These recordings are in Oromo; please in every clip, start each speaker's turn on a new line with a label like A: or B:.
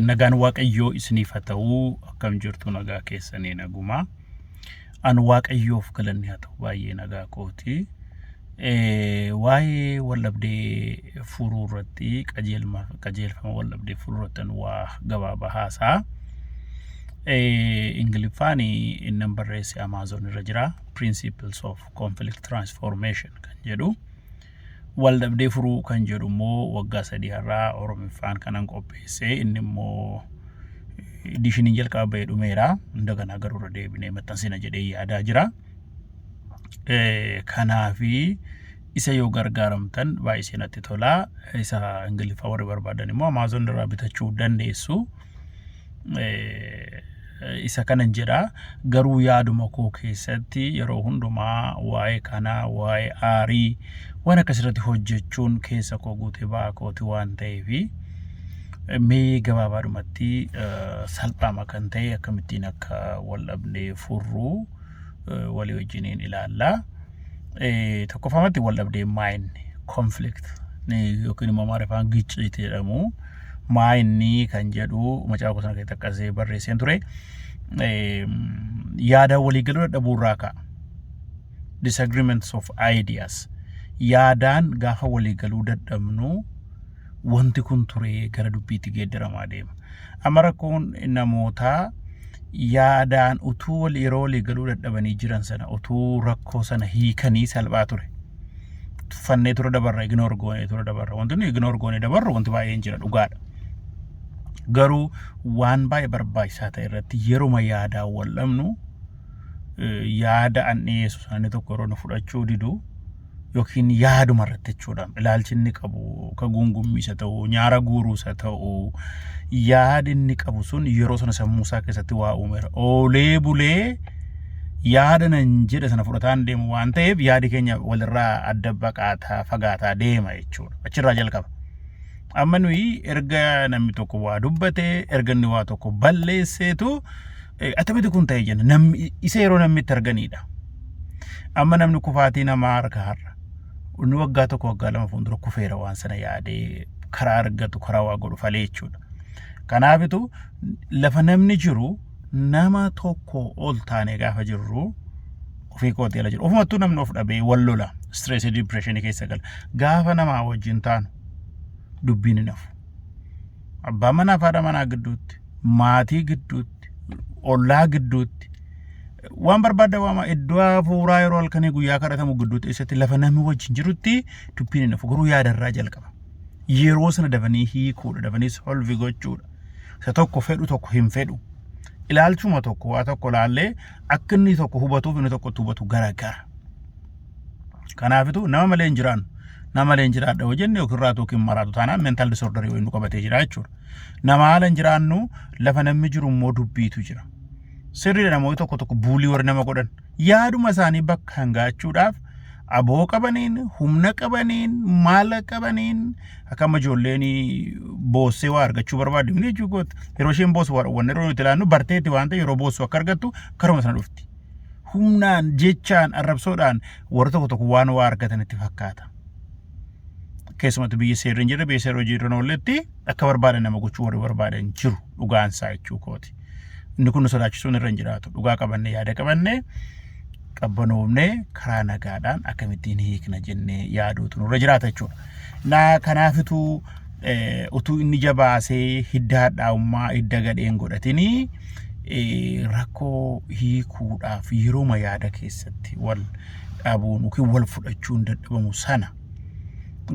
A: nagaan waaqayyoo isiniif haa ta'u akkam jirtu nagaa keessanii naguma an waaqayyoof galanni haa ta'u baay'ee nagaa kooti waa'ee waldhabdee furuu irratti qajeelfama waldhabdee furuu irratti waa gabaabaa haasaa Ingiliffaan inni barreesse Amazon irra jira Principles of Conflict Transformation kan jedhu waldhabdee furuu kan jedhu immoo waggaa 3 har'aa Oromiffaan kanan qopheesse inni immoo edishiniin jalqabaa dhumeera indagana garuu deebinee maxxansina jedhee yaadaa jira kanaafi isa yoo gargaaramtan baay'ee natti tola isa Ingiliffaa warri barbaadan immoo Amazon irraa bitachuu dandeessu isa kanan jedha garuu yaaduma koo keessatti yeroo hundumaa waa'ee kana waa'ee aarii waan akkasirratti hojjechuun keessa koo guutee ba'aa kooti waan ta'eefi mee gabaabaadhumatti salphama kan ta'e akkamittiin akka waldhabdee furruu walii wajjiniin ilaalla tokkoffamatti waldhabdee maayinni conflict yookiin immoo maarifaan gicciti jedhamu maayinni kan jedhu macaafa sana keessatti akkasii barreesseen ture yaada walii galuu dadhabuurraa ka'a disagreements of ideas yaadaan gaafa walii galuu dadhabnu wanti kun ture gara dubbiitti geeddaramaa deema amma rakkoon namoota yaadaan utuu yeroo walii galuu dadhabanii jiran sana utuu rakkoo sana hiikanii salphaa ture fannee tura dabarra ignore goonee tura dabarra wanti nu ignore goonee dabarru wanti baay'een jira dhugaadha garuu waan baay'ee barbaachisaa ta'e irratti yeroo yaadaa wal dhabnu yaada an dhiyeessu sanni tokko yeroo nu fudhachuu didu yookiin yaaduma irratti jechuudha ilaalchinni qabu ka gungummisa ta'u nyaara guuruusa ta'u yaadinni qabu sun yeroo sana sammuusaa keessatti waa uumeera oolee bulee yaada nan jedha sana fudhataan deemu waan ta'eef yaadi keenya walirraa adda baqaataa fagaataa deema jechuudha achirraa jalqaba amma nuyi erga namni tokko waa dubbate erga inni waa tokko balleesseetu atamiti kun ta'e jenna namni isa yeroo namni itti arganidha amma namni kufaatii namaa harka har'a inni waggaa tokko waggaa lama fuuldura kufeera waan sana yaadee karaa argatu karaa waa godhu falee jechuudha kanaafitu lafa namni jiru nama tokko ol taane gaafa jirru ofii kootee ala jiru ofumattuu namni of dhabee wal lola stress depression keessa gala gaafa namaa wajjin taanu dubbiin nafu abbaa manaa faadha manaa gidduutti maatii gidduutti ollaa gidduutti waan barbaadda waama iddoo hafuuraa yeroo halkanii guyyaa kadhatamu gidduutti isatti lafa namni wajjin jirutti dubbiin nafu garuu yaadarraa jalqaba yeroo sana dafanii hiikuudha dafanii solvi gochuudha isa tokko fedhu tokko hin fedhu ilaalchuma tokko waa tokko laallee akka inni tokko hubatuuf inni tokko hubatu garagara kanaafitu nama malee hin jiraannu nama malee hin jiraadha hojjenne yookiin raatu yookiin maraatu taanaan mental disorder yoo inni qabatee jira jechuudha nama haala hin jiraannu lafa namni jiru immoo dubbiitu jira sirriidha namoonni tokko tokko buulii warri nama godhan yaaduma isaanii bakka hangaachuudhaaf aboo qabaniin humna qabaniin maala qabaniin akkama ijoolleen boossee waa argachuu barbaadu inni jechuudha yeroo isheen boossu waan yeroo nuti ilaannu barteetti waan ta'e yeroo boossu akka argattu karuma sana dhufti humnaan jechaan arrabsoodhaan warra tokko tokko waan waa argatanitti fakkaata keessumatti biyya seerri hin jirre biyya seerri hojii irra oolletti akka barbaadan nama gochuu warri barbaadan jiru dhugaansaa jechuu kooti inni kun sodaachisuun irra hin jiraatu dhugaa qabannee yaada qabannee qabbanoofnee karaa nagaadhaan akkamittiin hiikna jennee yaaduutu nurra jiraata jechuudha. Na kanaafitu utuu inni jabaasee hidda hadhaa'ummaa hidda gadheen godhatinii rakkoo hiikuudhaaf yeroo yaada keessatti wal dhaabuun yookiin wal fudhachuun dadhabamu sana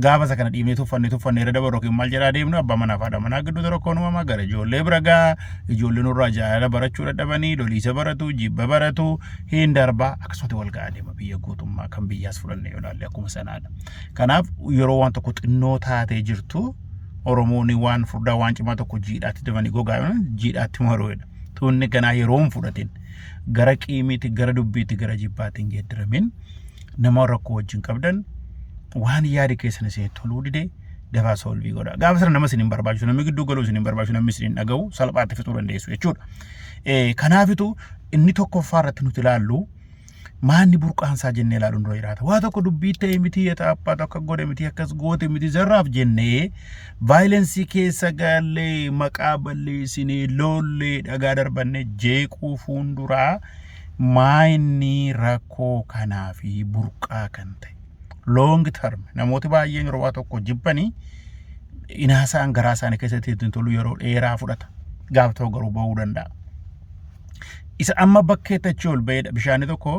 A: gaafa isa kana dhiibnee tuffannee irra dabarru yookiin maal jedhaa deemnu abbaa manaa fi haadha manaa gidduutti rakkoon uumamaa gara ijoollee bira ga'a ijoolleen irraa jaalala barachuu dadhabanii loliisa baratu jibba baratu hin darbaa akkasumatti wal ga'a deema biyya guutummaa kan biyyaas fudhannee ilaalle akkuma sanaadha kanaaf yeroo waan tokko xinnoo taatee jirtu Oromoonni waan furdaa waan cimaa tokko jiidhaatti dabanii gogaa jiidhaatti maroodha tuunni ganaa yeroo hin fudhatin gara qiimiitti gara dubbiitti gara jibbaatiin geeddaramin nama rakkoo wajjin qabdan waan yaadi keessan isin toluu dide dafaa solvii godha gaafa sana nama isin barbaachisu namni gidduu galuu isin barbaachisu namni isin dhaga'u salphaatti fixuu dandeessu jechuudha kanaafitu inni tokkoffaa irratti nuti ilaallu maanni burqaansaa jennee ilaaluun dura jiraata. Waa tokko dubbii ta'e miti taphaa tokko godhe miti akkas goote miti zarraaf jennee vaayilensii keessa gallee maqaa balleessinee lollee dhagaa darbannee jeequu fuunduraa maanni rakkoo kanaa fi burqaa kan ta'e. Long term namooti baay'een yeroo waa tokko jibbanii inaasaan garaa isaanii keessatti ittiin tolu yeroo dheeraa fudhata. Gaaf ta'u garuu ba'uu danda'a. Isa amma bakkeetti achi ol ba'edha bishaanni tokko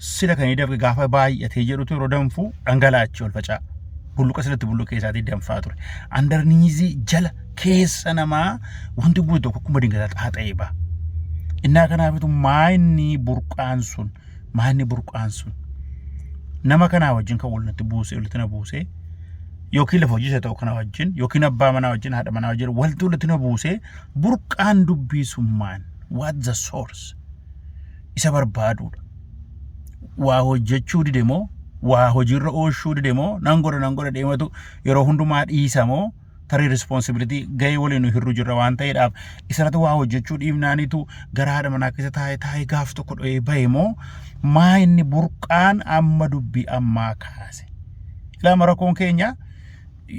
A: sila kan hidhaaf gaafa baay'atee jedhutu yeroo danfu dhangala'achi ol faca'a. Bulluqa silatti bulluqa keessaatii danfaa ture. Andarniizii jala keessa namaa wanti bu'e tokko akkuma dingataa xaaxa'ee ba'a. Innaa kanaafitu maanni burqaan sun nama kanaa wajjin kan walitti buusee walitti na buusee yookiin lafa hojii ta'u kana wajjin yookiin abbaa manaa wajjin haadha manaa wajjin walitti na buusee burqaan dubbii summaan what the source isa barbaaduudha. Waa hojjechuu dide moo waa hojiirra oolchuu dide moo nan godha deematu yeroo hundumaa dhiisa moo tarii responsibility gahee waliin hirru jirra waan ta'eedhaaf isarratti waa hojjechuu dhiibnaanitu gara haadha manaa keessa taa'ee gaaf tokko dho'ee bahe moo maa inni burqaan amma dubbii ammaa kaase. Ilaa rakkoon keenya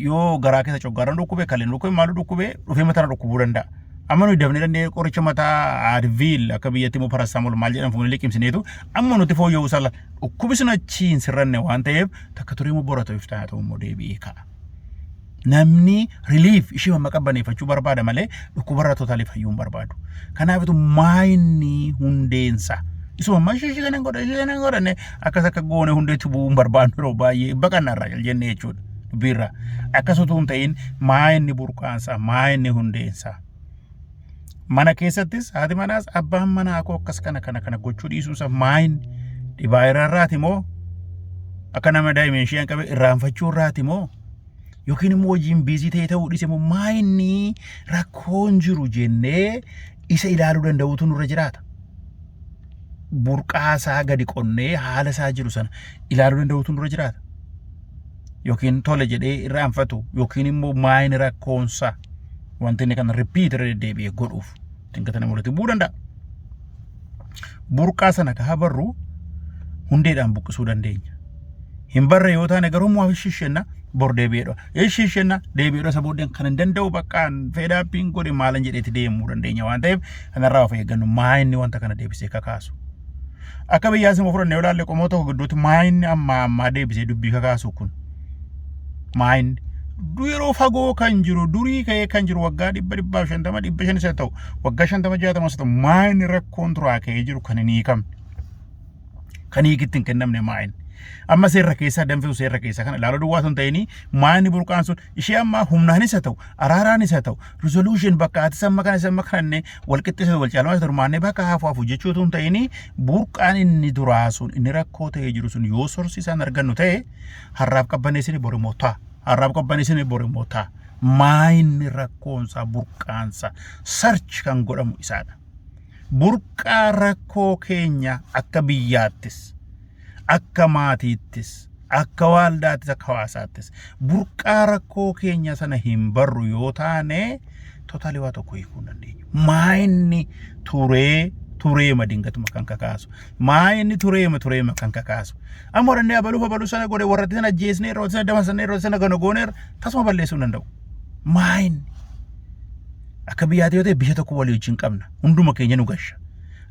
A: yoo garaa keessa coggaarran dhukkube kalleen dhukkube maalu dhukkube dhufee mataa dhukkubuu danda'a. Amma nuyi dafnee dandee qoricha mataa Advil akka biyyatti immoo paracetamol maal jedhamu fuunee liqimsineetu amma nuti fooyya'uu sala dhukkubi sun achiin sirranne waan ta'eef takka turee immoo borata iftaa ta'u immoo deebi'ee ka'a. Namni relief ishee mamma qabbaneeffachuu barbaada malee dhukkubarraa totaalii fayyuu hin barbaadu. Kanaafitu maayinni hundeensa. Isuma amma ishee kanan godhanne akkas akka goone hundeetti bu'uu hin barbaadu yeroo baay'ee baqannarraa jennee jechuudha. Dubbiirraa akkasutuu hin ta'in maayinni burqaansa maayinni hundeensa. Mana keessattis haati manaas abbaan manaa akkoo akkas kana gochuu dhiisuusa maayinni dhibaa irraati moo akka nama daa'imman ishee qabe irraanfachuu irraati moo yookiin immoo hojiin biizii ta'e ta'uu dhiise moo maayinni rakkoon jiru jennee isa ilaaluu danda'uutu nurra jiraata. Burqaasaa gadi qonnee haala isaa jiru sana ilaaluu danda'uutu nurra jiraata. Yookiin tole jedhee irraanfatu yookiin immoo maayinni rakkoonsa wanti inni kan repeat deebi'ee godhuuf tingata nama walitti bu'uu danda'a. Burqaa sana ka habarru hundeedhaan buqqisuu dandeenya. Hin barre yoo taane garuu waa shishenna bor deebi'eedha. Shishenna deebi'eedha isa booddeen kan hin danda'u baqqaan feedaappiin godhe maalan jedheetti deemuu dandeenya waan ta'eef kanarraa of eeggannu maayinni wanta kana deebisee kakaasu. Akka biyyaa simoo fudhannee yoo ilaalle qomoo tokko gidduutti maayinni ammaa deebisee dubbii kakaasu kun maayinni yeroo fagoo kan jiru durii ka'ee kan jiru waggaa 150 ta'u waggaa 50 ta'u maayinni rakkoon turaa ka'ee jiru kan hin hiikamne kan hiikitti hin kennamne maayinni. Amma seerra keessaa danfuu seerra keessaa kana ilaaluu duwwaa sun ta'ini maayinni burqaan sun ishee amma humnaanis haa ta'u araaraanis haa ta'u resolution bakka ati samma kananne walqixxisa wal caalmaa turmaannee bakka hafu jechuutu hin ta'ini burqaan inni duraa sun inni rakkoo ta'ee jiru sun yoo sorsisaan argannu ta'e harraaf qabbaneessini borimootaa. Harraaf qabbaneessini borimootaa. Maayinni rakkoonsaa burqaansa search kan godhamu isaadha. Burqaa rakkoo keenya akka biyyaattis akka maatiittis akka waaldaattis akka hawaasaattis burqaa rakkoo keenya sana hin barru yoo taane totaalii waa tokko hiikuu hin dandeenyu. Maayinni turee madingatuma kan kakaasu. Maayinni turee kan kakaasu. Amma warreen abaluu sana godhe warratti sana ajjeesnee yeroo sana dabarsannee yeroo sana gooneer tasuma balleessuu hin danda'u. Maayinni akka biyyaatti yoo ta'e biyya tokko walii wajjin qabna. Hunduma keenya nu gasha.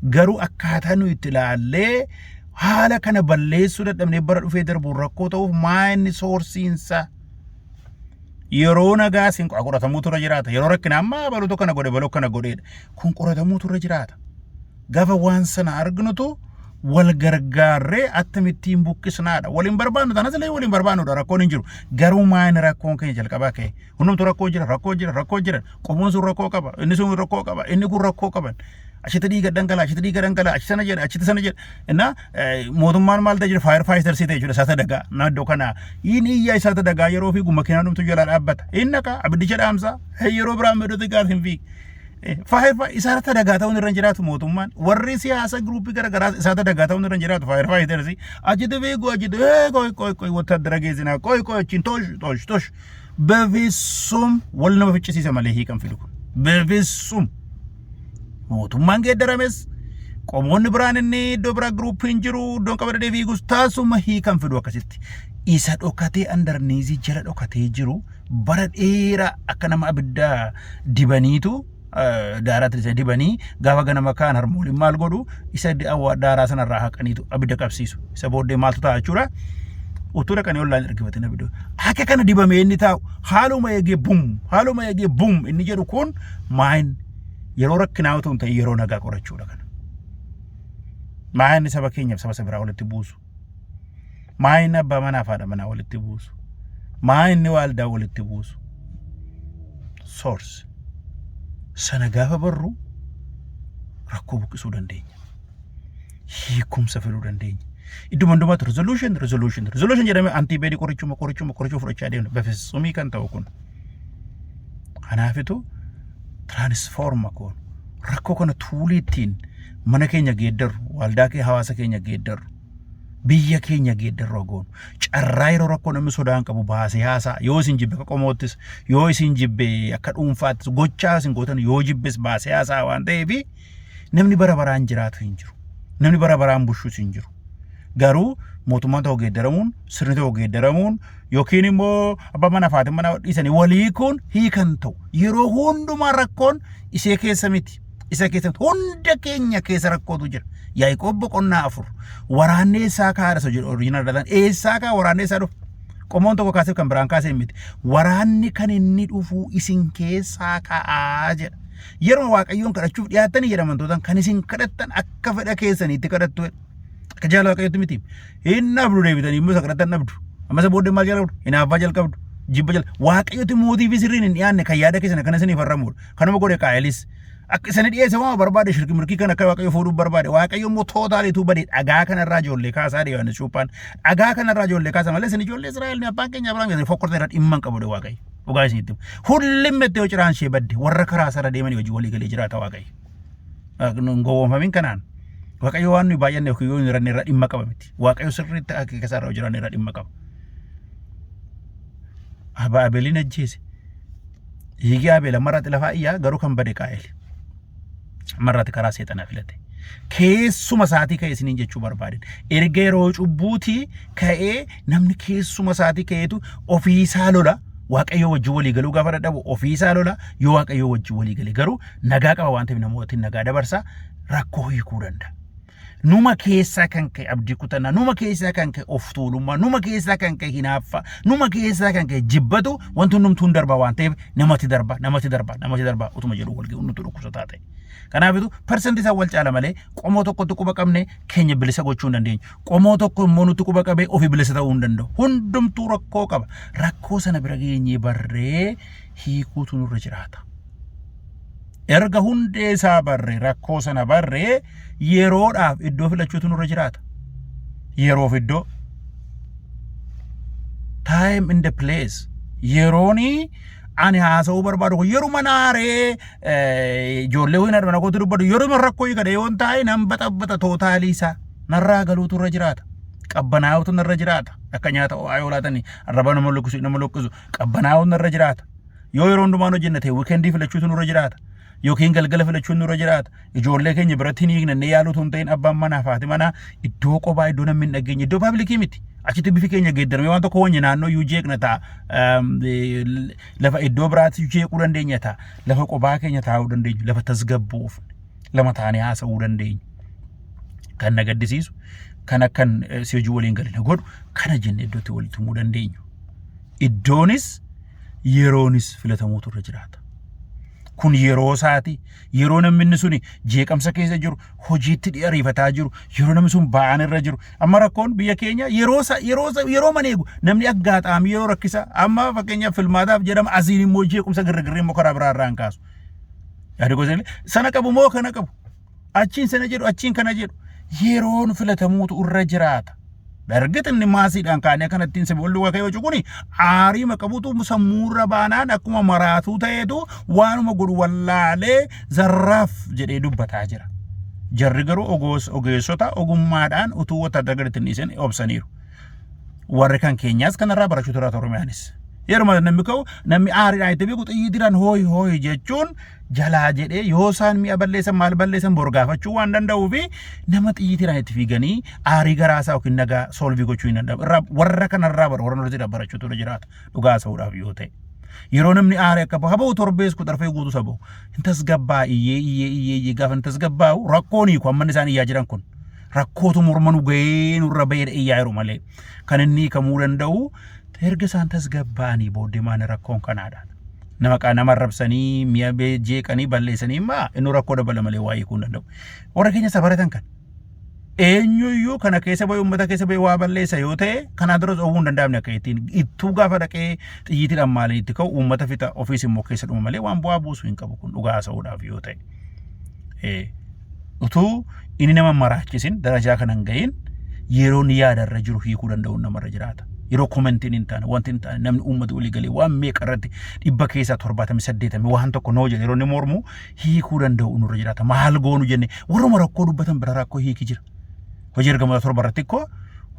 A: Garuu akkaataa nu itti ilaallee haala kana balleessuu dadhabnee bara dhufee darbuun rakkoo ta'uuf maayinni soorsiinsa yeroo nagaa siin qoratamuutu irra jiraata. Yeroo rakkina amma abaluu kana godhe baloo kana godheedha. Kun qoratamuutu irra jiraata. Gaafa waan sana arginutu wal gargaarree akkamittiin buqqisnaadha. Waliin barbaannu tanas illee waliin barbaannudha rakkoon hin jiru. Garuu maayinni rakkoon keenya jalqabaa ka'e. Hundumtu rakkoo jira. Qomoon sun rakkoo qaba. Inni sun rakkoo qaba. Inni kun rakkoo qaban. Achitti dhiiga dhangalaa. Achi sana jedha. Inna mootummaan maal ta'e jira fire fighter si ta'e jira isaata dagaa. Naannoo kana inni iyyaa isaata dagaa yeroo fiigu makiinaan dhumtu jalaa dhaabbata. Inni akka abiddicha dhaamsa yeroo biraan meedhota gaaf hin fiigu. Isaata dagaa ta'uun irra jiraatu mootummaan warri siyaasa gruupii garagaraa isaata dagaa ta'uun irra jiraatu fire fighters achitti fiigu ቆይ ወታደራ ጌዝና ቆይ እቺን ቶሽ በፍጹም ወል ነው ፍጭሲሰ ማለ ይሄ ቀን ፊልኩ በፍጹም mootummaan geeddarames qomoonni biraan inni iddoo biraa groupiin jiru iddoon qabadee fiigus taasuma hiikan fidu akkasitti isa dhokatee andarniizii jala dhokatee jiru bara dheeraa akka nama abidda dibaniitu daaraa isa dibanii gaafa ganama kaan harmooliin maal godhu isa daaraa sanarraa haqaniitu abidda qabsiisu isa booddee maaltu ta'a jechuudha utuu dhaqanii ollaan ergifatin abidda akka kana dibamee inni taa'u haaluma eegee bum inni jedhu kun maayin yeroo rakkinaa utuu hin ta'in yeroo nagaa qorachuudha kana maayin saba keenyaaf saba biraa walitti buusu maayin abbaa manaa fi haadha manaa walitti buusu maayin waaldaa walitti buusu source sana gaafa barru rakkoo buqqisuu dandeenya hiikumsa fiduu dandeenya idduma hundumaatti resolution jedhamee antibeedii qorichuma fudhachaa deemna bafisumii kan ta'u kun kanaafitu transforma kun rakkoo kana tuuliittiin mana keenya geeddarru waldaa kee hawaasa keenya geeddarru biyya keenya geeddarru goonu carraa yeroo rakkoo namni sodaan qabu baasee haasaa yoo isin jibbe akka qomoottis yoo isin jibbe akka dhuunfaattis gochaa isin gootan yoo jibbes baasee haasaa waan ta'eef namni bara baraan jiraatu hin jiru namni bara baraan bushuus hin jiru garuu mootummaan ta'uu geeddaramuun sirni ta'uu geeddaramuun yookiin immoo abbaa manaa fi haadha manaa dhiisanii walii kun hiikan ta'u yeroo hundumaa rakkoon isee keessa miti isa keessa hunda keenya keessa rakkootu jira Yaaqoob boqonnaa 4 waraanni isaa kaadha jedhu original dalan eessaa kaa waraanni isaa dhufu qomoon tokko kaasee kan biraan kaasee miti waraanni kan inni dhufu isin keessaa kaa'aa jedha yeroo waaqayyoon kadhachuuf dhiyaatanii jedhamantootaan kan isin kadhattan akka fedha keessaniitti kadhattu akka jaalala waaqayyootti miti hin abdu deebitanii immoo isa kadhattan abdu amma isa booddee maal jalqabdu hinaaffaa jalqabdu jibba waaqayyooti mootii fi sirriin hin dhiyaanne kan yaada keessan akkana isiniif harramuudha kanuma godhe qaayelis akka isani dhiyeesse waan barbaade shirki mirkii kan akka waaqayyo fuudhuu barbaade waaqayyo immoo tootaaliitu badee dhagaa kanarraa ijoollee kaasaa deeman cuuphaan dhagaa kanarraa ijoollee kaasaa malee isin ijoollee Israa'el abbaan keenya Abrahaam keessatti fokkortee irra dhimma hin qabu waaqayyo dhugaa isinitti hulli mettee ciraan ishee badde warra karaa sarara deemanii hojii walii galee jiraata waaqayyo gowwoomfamiin kanaan waaqayyo waan nuyi baay'anne yookiin yoo hin irra dhimma qaba miti waaqayyo sirriitti akka keessaarra jiran irra dhimma qaba Abaa Abeeliin ajjeese hiigee Abeel marratti lafaa iyyaa garuu kan bade Qaayil marratti karaa seexanaa filate keessuma isaatii ka'e isiniin jechuu barbaadeen erga yeroo cubbuutii ka'ee namni keessuma isaatii ka'eetu ofiisaa lola waaqayyo wajjin walii galuu gaafa dadhabu ofiisaa lola yoo waaqayyo wajjin walii galee garuu nagaa qaba waan ta'eef namootiin nagaa dabarsa rakkoo hiikuu danda'a. Numa keessaa kan ka'e abdii kutannaa numa keessaa kan ka'e of tuulummaa numa keessaa kan ka'e hinaaffaa numa keessaa kan ka'e jibbatu wanti hundumtuun darba waan ta'eef namatti darba utuma jedhu wal ga'u nuti dhukkubsataa ta'e. Kanaafitu persentii isaa wal caala malee qomoo tokkotti quba qabne keenya bilisa gochuu hin dandeenyu. Qomoo tokko immoo nuti quba qabee ofii bilisa ta'uu hin danda'u. Hundumtuu rakkoo qaba. Rakkoo sana bira geenyee barree hiikuutu nurra jiraata. Erga hundee isaa barree rakkoo sana barree yeroodhaaf iddoo filachuutu nurra jiraata. Yeroof iddoo. Time in the place. Yeroonii ani haasa'uu barbaadu kun yeruma naaree ijoollee ho'iin adda nakooti dubbadu yeruma rakkoo hiikadhe yoon taa'e nan baxabbata tootaalii isaa narraa galuutu irra jiraata. Qabbanaa'uutu narra jiraata. Akka nyaata ho'aa laatanii arraba nama lokkisu qabbanaa'uutu narra jiraata. Yoo yeroo hundumaan hojjenne ta'e wiikendii filachuutu nurra jiraata. Yookiin galgala filachuun nurra jiraata. Ijoollee keenya biratti hin hiiknannee yaaluutu hin ta'in abbaan manaa fi haati manaa iddoo qophaa iddoo namni hin dhageenye iddoo paablikii miti. Achitti bifi keenya geeddarame waan tokko wayii naannoo yuu jeeqna ta'a lafa iddoo biraatti jeequu dandeenya ta'a lafa qophaa keenya taa'uu dandeenyu lafa tasgabbuuf lama taanee haasa'uu dandeenyu kan na gaddisiisu kan akkan si hojii waliin galina godhu kana jennee iddootti walitti himuu dandeenyu iddoonis yeroonis filatamuutu irra jiraata. Kun yeroo isaati yeroo namni suni jeeqamsa keessa jiru hojiitti ariifataa jiru yeroo namni sun ba'aan irra jiru amma rakkoon biyya keenya yeroo maneegu namni aggaaxaami yeroo rakkisa amma fakkeenyaaf filmaataaf jedhama asiin immoo jeequmsa girgirrii immoo karaa biraa irraan kaasu yaada gosa sana qabu moo kana qabu achiin sana jedhu achiin kana jedhu yeroon filatamuutu irra jiraata. Dargatiin maasiidhaan kaanee kanattiin saboolli waaqayyoo cukuni aarii maqabuutu sammuurra baanaan akkuma maraatuu ta'eetu waanuma godhu wallaalee zarraaf jedhee dubbataa jira. Jarri garuu ogeessota ogummaadhaan utuu wata dargatiin dhiisan obsaniiru. Warri kan keenyaas kanarraa barachuu tura Oromiyaanis. yeruma namni ka'u namni aariidhaan itti beeku xiyyiitiraan hooyi jechuun jalaa jedhee yoo isaan mi'a balleessan maal balleessan borgaafachuu waan danda'uu fi nama xiyyiitiraan itti fiiganii aarii garaasaa yookiin nagaa soolvii gochuu hin danda'u. Warra kanarraa warra nuti barachuutu jiraata dhugaa sa'uudhaaf yoo ta'e. Yeroo namni aarii akka bahu torbees ku xarfee guutuu sabu intas gabbaa iyyee gaafa intas gabbaa'u rakkoon hiiku amman isaan iyyaa jiran kun rakkootu mormanu ga'ee nurra ba'ee iyyaa jiru malee kan inni hiikamuu danda'u erga isaan tas gabbaanii booddee maana rakkoon kanaadha. Nama rabsanii mi'a jeeqanii balleessanii immoo inni rakkoo dabala malee waa hiikuu hin danda'u. Warra keenya sabaratan kan eenyuyyuu kana keessa bahe uummata keessa bahe waa balleessa yoo ta'e kanaa duras oofuu hin danda'amne akka ittiin ittuu gaafa dhaqee xiyyiitiidhaan maaliin itti ka'u uummata fixa ofiis immoo keessa dhuma malee waan bu'aa buusuu hin qabu kun dhugaa sa'uudhaaf yoo ta'e. Utuu inni nama maraachisin darajaa kana hin gahin yeroon yaadarra jiru hiikuu danda'uun namarra jiraata. Yeroo komentiin hin taane wanti hin taane namni uummata walii galee waan meeqa irratti 178 waan tokko noo jedhe yeroo inni mormu hiikuu danda'u nurra jiraata. Maal goonu jenne warruma rakkoo dubbatan bira rakkoo hiiki jira. Hojii ergamoota torba irratti ikkoo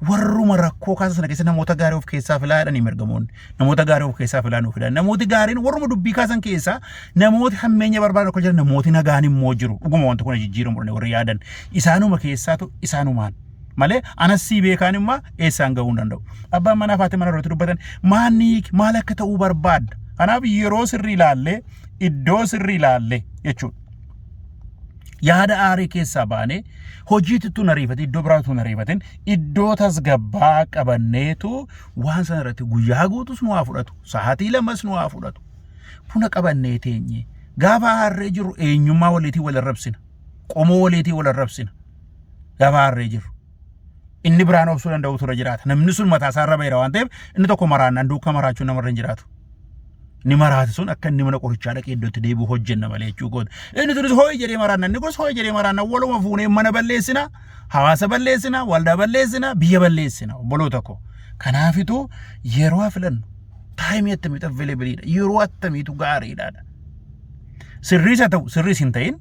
A: warruma rakkoo kaasa sana keessa namoota gaarii of keessaa filaa jedhanii ergamoonni namoota gaarii of keessaa filaa nuuf fidan namooti gaariin warruma dubbii kaasan keessaa namooti hammeenya barbaadan akka jiran namooti nagaan immoo jiru dhuguma wanti kun jijjiiramu warri yaadan isaanuma keessaatu isaanumaan malee anasii beekaan immoo eessaan ga'uu hin danda'u. Abbaan manaa fi haati manaa irratti dubbatan maal akka ta'uu barbaadda. Kanaaf yeroo sirrii ilaallee iddoo sirrii ilaallee jechuudha. Yaada aarii keessaa baanee hojiitti nariifate iddoo biraatu nariifatin iddoo tasgabbaa qabanneetu waan sana irratti guyyaa guutus nu haa fudhatu sa'aatii lamas nu haa fudhatu buna qabannee teenye gaafa harree jiru eenyummaa waliitii wal arrabsina qomoo waliitii wal arrabsina gaafa harree jiru inni biraan obsuu danda'u tura jiraata namni sun mataa isaa irra beera waan ta'eef inni tokko maraannaan duukaa maraachuun namarra hin jiraatu. Ni maraati sun akka inni mana qorichaa dhaqee iddootti deebi'u hojjenna malee jechuudha. Inni turis hooyi jedhee maraanna inni kunis hooyi jedhee maraanna waluma fuunee mana balleessina hawaasa balleessina waldaa balleessina biyya balleessina obboloota koo. Kanaafitu yeroo filannu taayimii attamiitu availabiliidha yeroo attamiitu gaariidha. Sirriis haa ta'u sirriis hin ta'in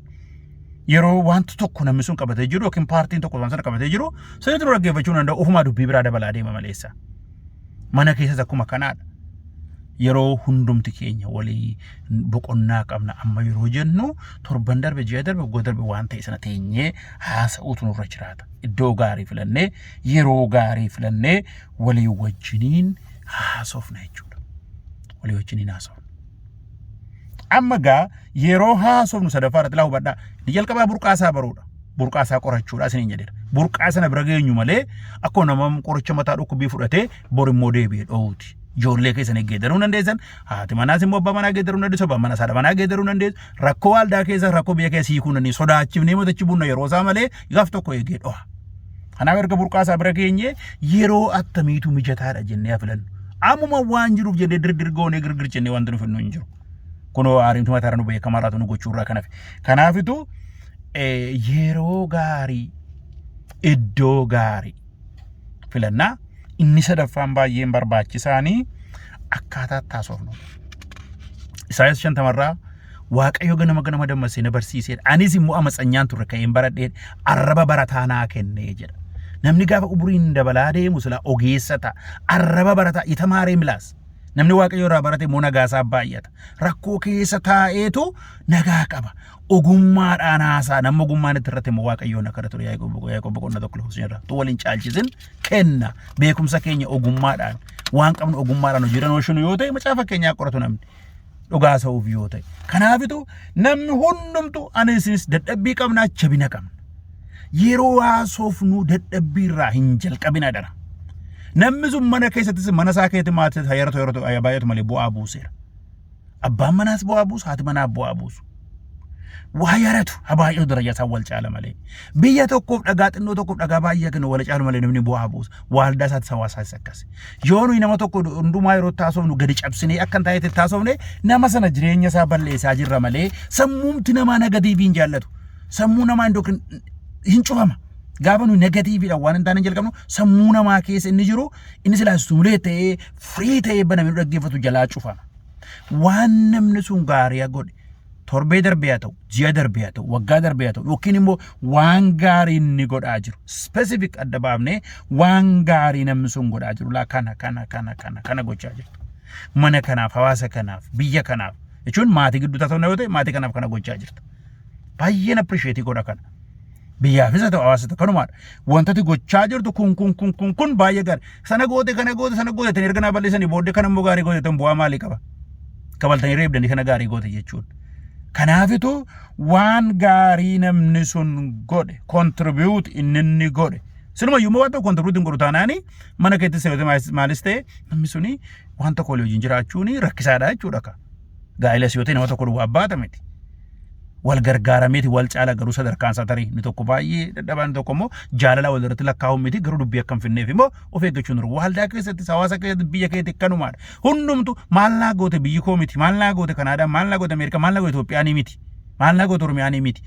A: yeroo wanti tokko namni sun qabatee jiru yookiin paartiin tokko waan sana qabatee jiru sirriitti dura dhaggeeffachuu danda'u ofumaa dubbii biraa dabalaa deema maleessa. Mana keessas akkuma kanaadha. Yeroo hundumti keenya walii boqonnaa qabna amma yeroo jennu torban darbe ji'a darbe waggaa darbe waan ta'e sana teenyee haasa'uutu nurra jiraata. Iddoo gaarii filannee yeroo gaarii filannee walii wajjiniin haasofna jechuudha. Walii wajjiniin haasofna. Amma gaa yeroo haasofnu sadaffaa irratti laa hubadhaa ni jalqabaa burqaasaa baruudha. Burqaasaa qorachuudha isiniin jedheera. Burqaa sana bira geenyu malee akkuma nama qoricha mataa dhukkubii fudhatee bor immoo deebi'ee dhoowuti. Ijoollee keessan geeddaruu dandeessan haati manaas immoo abbaa manaa geeddaruu dandeessu abbaan manaas haadha manaa geeddaruu dandeessu rakkoo waldaa keessa rakkoo biyya keessa hiikuu dandeessu sodaachifnee motachi bunna yeroo isaa malee gaaf tokko eegee dhoha. Kanaaf erga burqaasaa bira geenye yeroo attamiitu mijataadha jennee filannu. Ammuma waan jiruuf jennee dirgoonee girgir jennee wanti nuuf hin jiru. Kunoo aariimtu mataarra nu beekamaaraatu nu gochuurraa kanaaf. Kanaafitu yeroo gaarii iddoo gaarii filannaa. Inni sadaffaan baay'een barbaachisaanii akkaataa taasofnu. Isaayyaas 50 Waaqayyo ganama dammaqsee na barsiiseedha. Anis immoo amatsanyaan turre ka'een baradheen arraba barataa naa kennee jedha. Namni gaafa umuriin dabalaa deemu sila ogeessa ta'a. Arraba barataa itamaaree milaas. Namni Waaqayyo irraa barate immoo nagaasaa baay'ata. Rakkoo keessa taa'eetu nagaa qaba. Ogummaadhaan haasaa nama ogummaan itti irratti immoo Waaqayyoon akka ture Yaaqoob boqonnaa tokko lakkoofsa irraa tu waliin caalchisin kenna beekumsa keenya ogummaadhaan waan qabnu ogummaadhaan hojiirra oolchinu yoo ta'e macaafa keenyaa qoratu namni dhugaa sa'uuf yoo ta'e. Kanaafitu namni hundumtu anisinis dadhabbii qabna jabina qabna. Yeroo haasofnu dadhabbii irraa hin jalqabina dara. Namni sun mana keessattis mana isaa keessatti maatii yeroo baay'atu malee bu'aa buuseera. Abbaan manaas bu'aa buusu haati manaas bu'aa buusu. Waa yaratu habaay'oo daraja isaa wal caala malee. Biyya tokkoof dhagaa xinnoo tokkoof dhagaa baay'ee kan wal caalu malee namni bu'aa buusa. Waaldaa isaatti hawaasaas akkas. Yoo nuyi nama tokko hundumaa yeroo taasofnu gadi cabsinee akka hin taanetti taasofne nama sana jireenya isaa balleessaa jirra malee sammuumti namaa negatiiviin jaallatu. Sammuu namaa hin cufama. Gaafa nuyi negatiiviidha waan hin taane jalqabnu sammuu namaa keessa inni jiru inni silaa suulee ta'ee firii ta'ee banamee dhaggeeffatu jalaa cufama. Waan namni sun gaarii godhe torbee darbee haa ta'u ji'a darbee haa ta'u waggaa darbee haa ta'u yookiin immoo waan gaarii inni godhaa jiru specific adda baafnee waan gaarii namni sun godhaa jiru laa kana gochaa jiru. mana kanaaf hawaasa kanaaf biyya kanaaf jechuun maatii gidduu ta'uu yoo ta'e maatii kanaaf kana gochaa jirta baay'een appreciate godha kana biyyaafis ta'u hawaasa ta'u kanumaadha wantati gochaa jirtu kun baay'ee gaarii sana goote tan erga naa balleessanii booddee kana immoo gaarii goote tan bu'aa maalii qaba kabaltanii reebdanii kana gaarii goote jechuun kanaafitu waan gaarii namni sun godhe contribute inni godhe sinuma yuma waan tokko contribute godhu taanaani mana keetti seeyote maalis ta'e namni suni waan tokko waliin jiraachuun rakkisaadha jechuudha ka gaa'ela seeyote nama tokko duwwaa baata miti wal gargaarameeti wal caala garuu sadarkaan isaa tarii ni tokko baay'ee dadhabaan tokko immoo jaalala wal irratti lakkaa'uun miti garuu dubbii akkam finneef immoo of eeggachuun jiru waldaa keessatti hawaasa keessatti biyya keetti akkanumaadha hundumtu maal naa goote biyyi koo miti maal naa goote Kanaadaa maal naa goote Ameerikaa maal naa goote Itoophiyaa miti maal naa goote Oromiyaa miti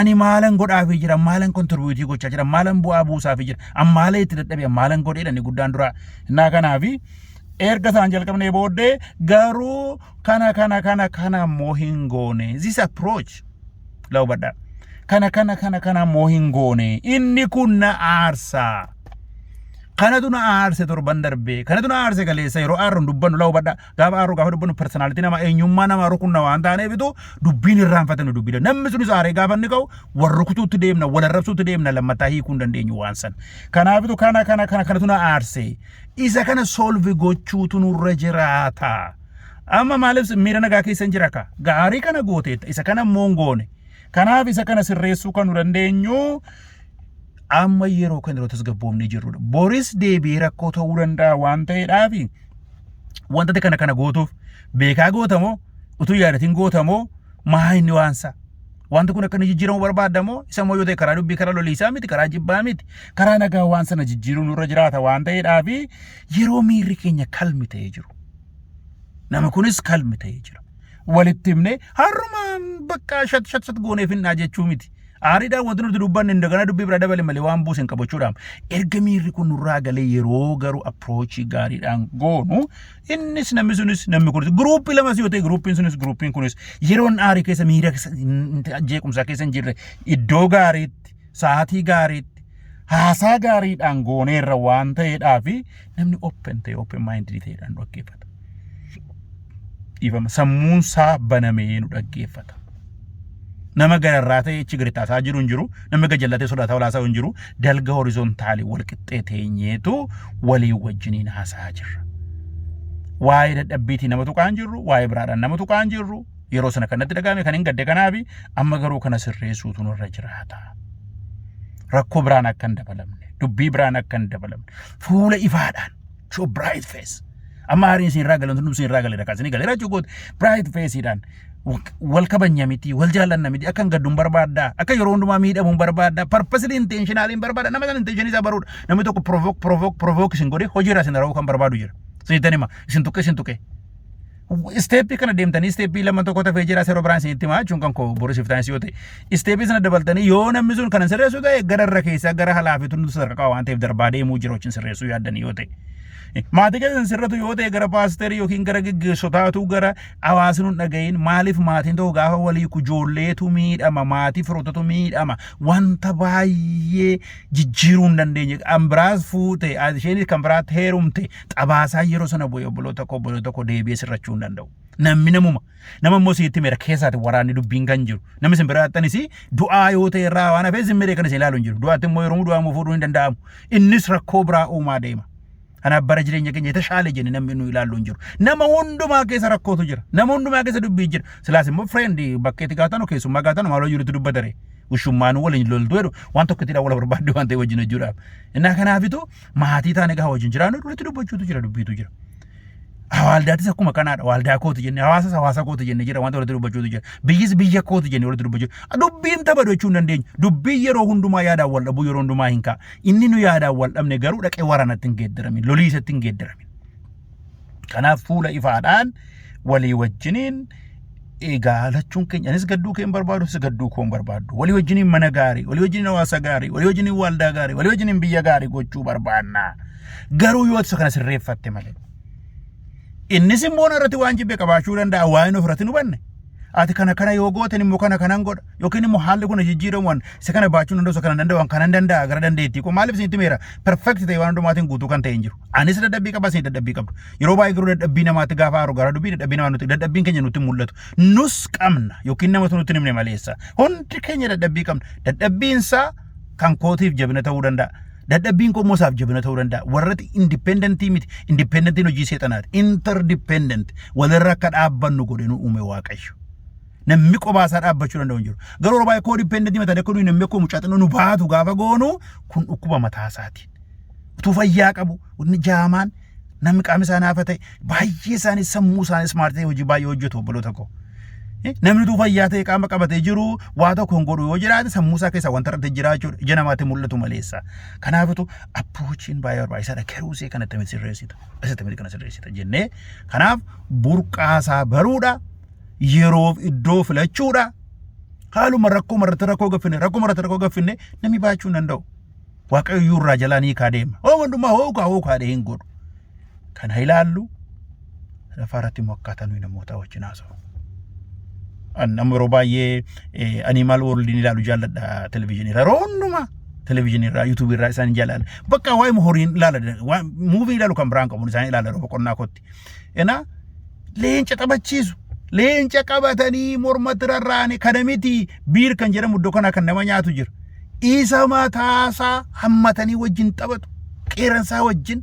A: ani maalan godhaafii jira maalan kontribuutii gochaa jira maalan bu'aa buusaafii jira ammaala itti dadhabee maalan godheedha ni guddaan dura naa kanaafi erga isaan jalqabnee booddee garuu kana moo hin goone this approach law badda kana moo hin goone inni kun na aarsaa kanatu na aarse torban darbee kanatu na aarse kaleessa yeroo aarruun dubbannu law badda gaafa dubbannu personality nama eenyummaa nama rukunna waan taaneefitu dubbiin irraanfatanu dubbida namni sunis aaree gaafa inni ka'u warra kutuutti deemna wal arrabsuutti deemna lammataa hiikuu hin dandeenyu waan san kanaafitu kanatu na aarse isa kana solve gochuutu nurra jiraata amma maaliif miira nagaa keessa hin jira ka gaarii kana gooteetta isa kana moongoone kanaaf isa kana sirreessuu kan nu dandeenyu amma yeroo kan yeroo tasgabboomni jirrudha boris deebii rakkoo ta'uu danda'a waan ta'eedhaaf wanta kana gootuuf beekaa gootamoo utuu yaadatiin gootamoo maa inni waansa wanti kun akkana jijjiiramu barbaadamoo isa moo yoo ta'e karaa dubbii karaa loliisaa miti karaa jibbaa miti karaa nagaa waan sana jijjiiruu nurra jiraata waan ta'eedhaaf yeroo miirri keenya kalmi ta'ee jiru nama kunis kalmi ta'ee jira walitti himne harrumaan bakka shat gooneef hin ajechuu miti aariidhaan wanti nuti dubbanne indagana dubbii bira dabale malee waan buusen qabachuudhaan erga miirri kun nurraa galee yeroo garuu approachii gaariidhaan goonu innis namni sunis namni kunis gruuppii lamas yoo ta'e gruuppiin kunis yeroon aarii keessa miira jeequmsaa keessa hin jirre iddoo gaariitti sa'aatii gaariitti haasaa gaariidhaan gooneerra waan ta'eedhaaf namni open minded ta'eedhaan dhaggeeffata. Ifama sammuun isaa banamee nu dhaggeeffata. Nama gararraa ta'e ichi gadi taasaa jiru hin jiru nama gajallatee sodaataa walaasaa hin jiru dalga horizontaalii wal qixxee teenyeetu walii wajjiniin haasaa jirra. Waa'ee dadhabbiitii nama tuqaan jirru waa'ee biraadhaan nama tuqaan jirru yeroo sana kanatti dhagahame kan hin gadde kanaafi amma garuu kana sirreessuutu nurra jiraata. Rakkoo biraan akka hin dabalamne dubbii biraan akka hin dabalamne fuula ifaadhaan show bright face amma hariin siin raagalan tundum siin raagalee dhaqaasanii galeera jechuudha bright faceidhaan wal kabanya miti wal jaallanna miti akka gadduun barbaadda akka yeroo hundumaa miidhamuun barbaadda purposely intentionally barbaadda nama san intention isaa baruudha namni tokko provoke isin godhe hojiirraa isin raawuu kan barbaadu jira seetanima isin tuqe steepii kana deemtanii steepii lama tokko tafee jira seeroo biraan isinitti himaa jechuun kan koo borisiif taansi yoo ta'e steepii sana dabaltanii yoo namni sun kana sirreessu ta'e gararra keessaa gara halaafitu nuti sadarkaa waan ta'eef darbaa deemuu jira wajjin sirreessuu yaaddanii yoo ta'e. Maatii keessan sirratu yoo ta'e gara paasterii yookiin gara gaggeessotaatu gara hawaasni hin dhagayin maaliif maatiin ta'u gaafa walii ijoolleetu miidhama maatii firootatu miidhama wanta baay'ee jijjiiruu hin dandeenye kan biraas fuute isheenis kan biraatti heerumte xabaasaa yeroo sana bu'ee obboloota tokko deebi'ee sirrachuu hin danda'u. Namni nama immoo sitti meera keessaati waraanni dubbiin kan jiru namni sin biraatanis du'aa yoo ta'e irraa waan hafee sin miree kan isin ilaalu hin jiru du'aatti immoo yeroo du'aa immoo fuudhuu hin danda'amu innis rakkoo biraa uumaa deema. Ana bara jireenya keenya tashaale jenne namni nu ilaallu hin jiru nama hundumaa keessa rakkootu jira nama hundumaa keessa dubbii jira silaas immoo friend bakkeetti gaatanu keessummaa gaatanu maaloo jirutti dubbatare ushummaan waliin loltu jedhu waan tokko itti wal barbaadde waan ta'e wajjin hojjechuudhaaf innaa kanaafitu maatii taane gahaa wajjin jiraannu duratti dubbachuutu jira dubbiitu jira Hawaldaatis akkuma kanaadha waldaa kooti jenne hawaasas hawaasa kooti jenne jira wanta walitti dubbachuutu jira biyyis biyya kooti jenne walitti dubbachuutu dubbiin tapha gochuu hin dandeenyu dubbii yeroo hundumaa yaadaan wal dhabuu yeroo hundumaa hin ka'a inni nu yaadaan wal dhabne garuu dhaqee waraanatti hin geeddaramin lolii isatti hin geeddaramin kanaaf fuula ifaadhaan walii wajjiniin egaalachuun keenya anis gadduu keen barbaadu si gadduu koon barbaadu walii wajjiniin mana gaarii walii wajjiniin hawaasa gaarii walii wajjiniin waldaa gaarii walii wajjiniin biyya gaarii gochuu barbaanna garuu yoo isa kana sirreeffatte malee innis immoo irratti waan jibbe qabaachuu danda'a waan ofirratti nu banne ati kana yoo goote immoo kanan godha yookiin immoo haalli kun jijjiiramuun isa kana baachuun danda'u isa kana danda'u kanan danda'a gara dandeettii ko maaliif isinitti meera perfect ta'e waan hundumaatiin guutuu kan ta'e hin jiru anis dadhabbii qaba isin dadhabbii qabdu yeroo baay'ee garuu dadhabbii namaatti gaafa aaru gara dubbii dadhabbii namaa nuti dadhabbiin keenya nutti mul'atu nus qabna yookiin namatu nutti himne maleessa hundi keenya dadhabbii qabna dadhabbiinsaa kan kootiif jabina ta'uu danda'a dadhabbiin koo moosaaf jabina ta'uu danda'a warratti indipendentii miti independentiin hojii seexanaati interdependent walirra akka dhaabbannu godhe nu uume waaqayyo namni qobaasaa dhaabbachuu danda'u hin jiru garuu baay'ee koo dipendentii mataa dekkoo namni koo mucaaxinoo nu baatu gaafa goonu kun dhukkuba mataa isaatiin utuu fayyaa qabu inni jaamaan namni qaama isaa naafa ta'e baay'ee isaanii sammuu isaanii smart ta'e hojii baay'ee hojjetu obboloota koo namni utuu fayyaa ta'e qaama qabatee jiru waa tokko hin godhu yoo jiraate sammuu isaa keessa wanta irratti jiraachuu ija namaatti mul'atu maleessa kanaafitu approachiin baay'ee barbaachisaadha keruusee kanatti miti sirreessita asitti miti kana sirreessita jennee kanaaf burqaasaa baruudha yeroof iddoo filachuudha haaluma rakkoo marratti rakkoo gaffinne namni baachuu hin danda'u waaqayyo irraa jalaa ni kaadeema hundumaa hookaa hin godhu kana ilaallu lafarratti mokkaataa nuyi namoota wajjin haasa'u nama yeroo baay'ee animal world ni ilaalu jaalladha televizyinii irraa hundumaa televizyinii irraa yuutuubii irraa isaan jaalladha bakka waa'ee horiin ilaala muuvii ilaalu kan biraan qabuun isaan ilaala boqonnaa kootti leenca taphachiisu leenca qabatanii mormatti rarraane kana miti biir kan jedhamu iddoo kana kan nama nyaatu jira isa mataasaa hammatanii wajjin taphatu qeeransaa wajjin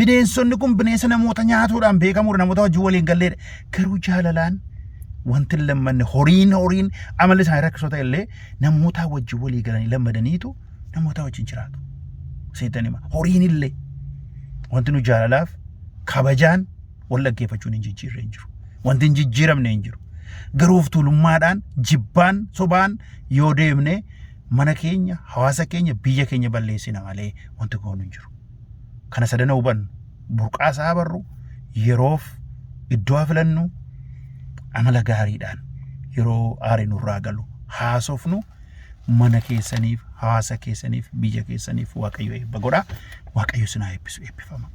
A: bineensonni kun bineensa namoota nyaatuudhaan beekamuudha namoota wajjin waliin galleedha garuu jaalalaan wanti lammanne horiin amalli isaanii rakkisoo ta'e illee namoota wajjin walii galanii lammadaniitu namoota wajjin jiraatu seetanima horiin illee wanti nu jaalalaaf kabajaan wal dhaggeeffachuun hin jijjiirre hin jiru wanti hin jijjiiramne hin jiru garuuf tuulummaadhaan jibbaan sobaan yoo deemne mana keenya hawaasa keenya biyya keenya balleessina malee wanti goonu hin jiru kana sadana hubannu burqaasaa barru yeroof iddoo filannu amala gaariidhaan yeroo aarii nurraa galu haasofnu mana keessaniif hawaasa keessaniif biyya keessaniif waaqayyo eebba godha waaqayyo sinaa eebbisu eebbifama